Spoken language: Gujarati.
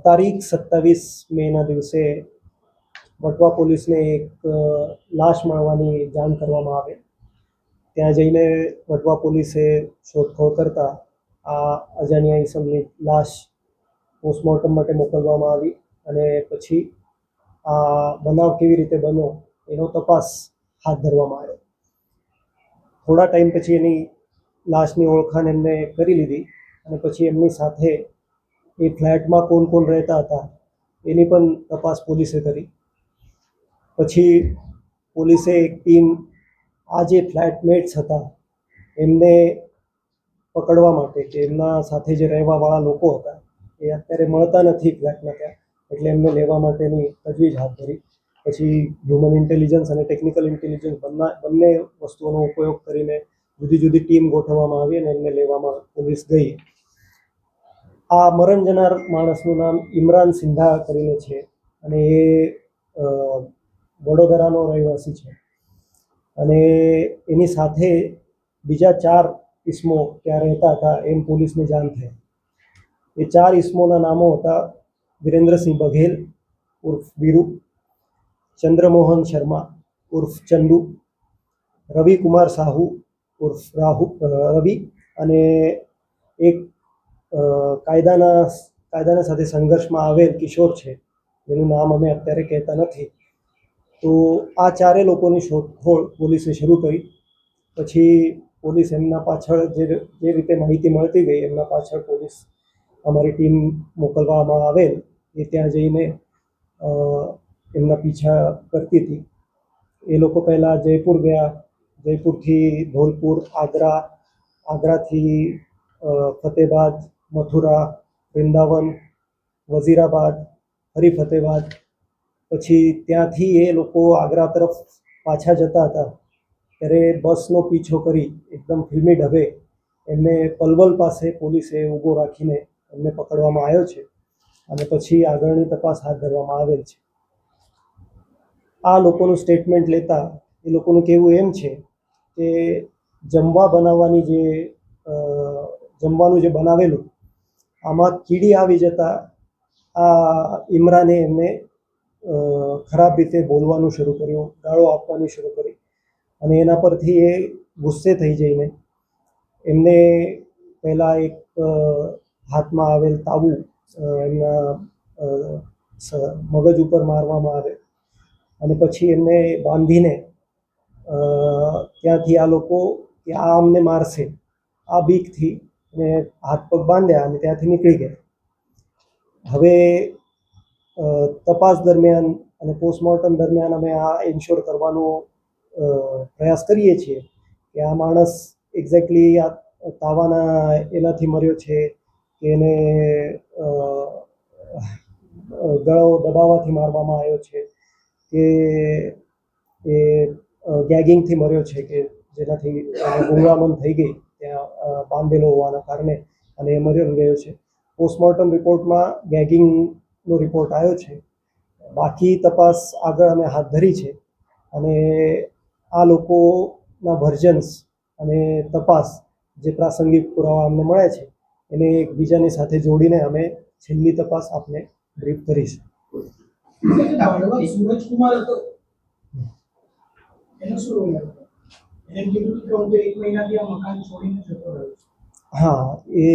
તારીખ 27 મેના દિવસે વટવા પોલીસને એક લાશ મળવાની જાણ કરવામાં આવે. ત્યાં જઈને વટવા પોલીસે શોધખોળ કરતા આ અજાણ્યા ઈસમની લાશ પોસ્ટમોર્ટમ માટે મોકલવામાં આવી અને પછી આ બનાવ કેવી રીતે બન્યો એનો તપાસ હાથ ધરવામાં આવ્યો. થોડા ટાઈમ પછી એની લાશની ઓળખાણ એમને કરી લીધી અને પછી એમની સાથે એ ફ્લેટમાં કોણ કોણ રહેતા હતા એની પણ તપાસ પોલીસે કરી. પછી પોલીસે એક ટીમ આ જે ફ્લેટમેટ્સ હતા એમને પકડવા માટે કે એમના સાથે જે રહેવાવાળા લોકો હતા એ અત્યારે મળતા નથી ફ્લેટમાં ત્યાં, એટલે એમને લેવા માટેની તજવીજ હાથ ધરી. પછી હ્યુમન ઇન્ટેલિજન્સ અને ટેકનિકલ ઇન્ટેલિજન્સ બંને વસ્તુઓનો ઉપયોગ કરીને જુદી જુદી ટીમ ગોઠવવામાં આવી અને એમને લેવામાં પોલીસ ગઈ. આ મરણ જનાર માણસનું નામ ઇમરાન સિંધા કરીને છે અને એ વડોદરાનો રહેવાસી છે અને એની સાથે બીજા 4 ઇસમો ત્યાં રહેતા હતા એમ પોલીસને જાણ થઈ. એ 4 ઇસમોના નામો હતા વિરેન્દ્રસિંહ બઘેલ ઉર્ફ વીરુ, ચંદ્રમોહન શર્મા ઉર્ફ ચંદુ, રવિકુમાર સાહુ ઉર્ફ રવિ અને એક કાયદાના સાથે સંઘર્ષમાં આવેલ કિશોર છે જેનું નામ અમે અત્યારે કહેતા નથી. તો આ 4 લોકોની શોધખોળ પોલીસે શરૂ કરી. પછી પોલીસ એમના પાછળ જે રીતે માહિતી મળતી ગઈ એમના પાછળ પોલીસ અમારી ટીમ મોકલવામાં આવેલ એ ત્યાં જઈને એમના પીછા કરતી હતી. એ લોકો પહેલાં જયપુર ગયા, જયપુરથી ધોલપુર, આગ્રાથી ફતેહબાદ, મથુરા, વૃંદાવન, વઝીરાબાદ, ફરી ફતેહબાદ. પછી ત્યાંથી એ લોકો આગ્રા તરફ પાછા જતા હતા ત્યારે બસનો પીછો કરી એકદમ ફિલ્મી ઢબે એમને પલવલ પાસે પોલીસે ઊભો રાખીને એમને પકડવામાં આવ્યો છે અને પછી આગળની તપાસ હાથ ધરવામાં આવેલ છે. આ લોકોનું સ્ટેટમેન્ટ લેતા એ લોકોનું કહેવું એમ છે કે જમવાનું જે બનાવેલું આમાં કીડી આવી જતાં આ ઇમરાને એમને ખરાબ રીતે બોલવાનું શરૂ કર્યું, ગાળો આપવાની શરૂ કરી અને એના પરથી એ ગુસ્સે થઈ જઈને એમને પહેલાં એક હાથમાં આવેલ તાવું એમના મગજ ઉપર મારવામાં આવે અને પછી એમને બાંધીને ત્યાંથી આ લોકો કે આ અમને મારશે આ બીકથી ને હાથ પગ બાંધ્યા અને ત્યાંથી નીકળી ગયા. હવે તપાસ દરમિયાન અને પોસ્ટમોર્ટમ દરમિયાન અમે આ એન્શ્યોર કરવાનો પ્રયાસ કરીએ છીએ કે આ માણસ એક્ઝેક્ટલી આ તાવાના એનાથી મર્યો છે કે એને ગળો દબાવવાથી મારવામાં આવ્યો છે કે એ ગેગિંગથી મર્યો છે કે જેનાથી ગુંગળામણ થઈ ગઈ ત્યાં બાંધેલો હોવાના કારણે અને એ મર્યો ગયો છે. પોસ્ટમોર્ટમ રિપોર્ટમાં ગેગિંગનો રિપોર્ટ આવ્યો છે. બાકી તપાસ આગળ અમે હાથ ધરી છે અને આ લોકોના વર્ઝન્સ અને તપાસ જે પ્રાસંગિક પુરાવા અમને મળે છે એને એકબીજાની સાથે જોડીને અમે છેલ્લી તપાસ આપને બ્રીફ કરીશું. સૂરજકુમાર હતો એનો શું રોલ હતો? એને કીધું કે હું 1 મહિનાથી આ મકાન છોડીને જતો રહ્યો છું. હા, એ